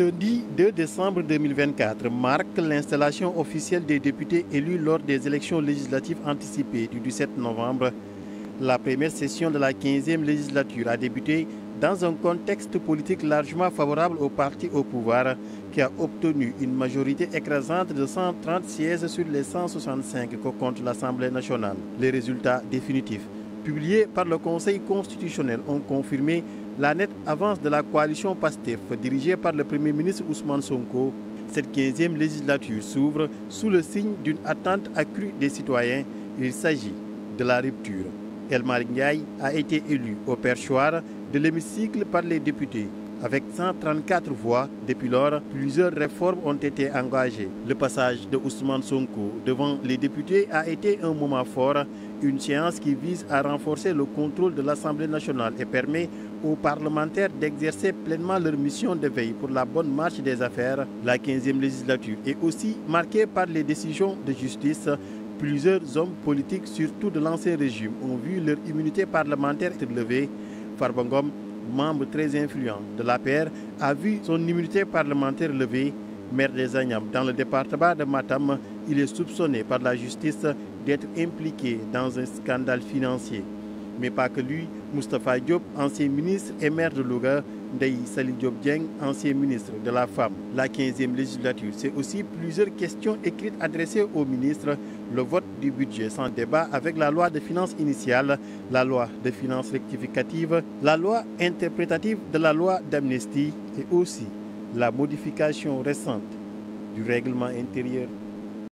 lundi 2 décembre 2024 marque l'installation officielle des députés élus lors des élections législatives anticipées du 17 novembre. La première session de la 15e législature a débuté dans un contexte politique largement favorable au parti au pouvoir qui a obtenu une majorité écrasante de 130 sièges sur les 165 que compte l'Assemblée nationale. Les résultats définitifs publiés par le Conseil constitutionnel ont confirmé la nette avance de la coalition PASTEF dirigée par le Premier ministre Ousmane Sonko. Cette 15e législature s'ouvre sous le signe d'une attente accrue des citoyens. Il s'agit de la rupture. El Malick Ndiaye a été élu au perchoir de l'hémicycle par les députés. Avec 134 voix, depuis lors, plusieurs réformes ont été engagées. Le passage de Ousmane Sonko devant les députés a été un moment fort, une séance qui vise à renforcer le contrôle de l'Assemblée nationale et permet aux parlementaires d'exercer pleinement leur mission de veille pour la bonne marche des affaires. La 15e législature est aussi marquée par les décisions de justice. Plusieurs hommes politiques, surtout de l'ancien régime, ont vu leur immunité parlementaire être levée. Farba Ngom, membre très influent de l'APR, a vu son immunité parlementaire levée. Maire des Agnam, dans le département de Matam, il est soupçonné par la justice d'être impliqué dans un scandale financier. Mais pas que lui, Moustapha Diop, ancien ministre et maire de Louga, Ndeye Saly Diop Dieng, ancien ministre de la Femme. La 15e législature, c'est aussi plusieurs questions écrites adressées au ministre, le vote du budget sans débat avec la loi de finances initiale, la loi de finances rectificative, la loi interprétative de la loi d'amnistie et aussi la modification récente du règlement intérieur.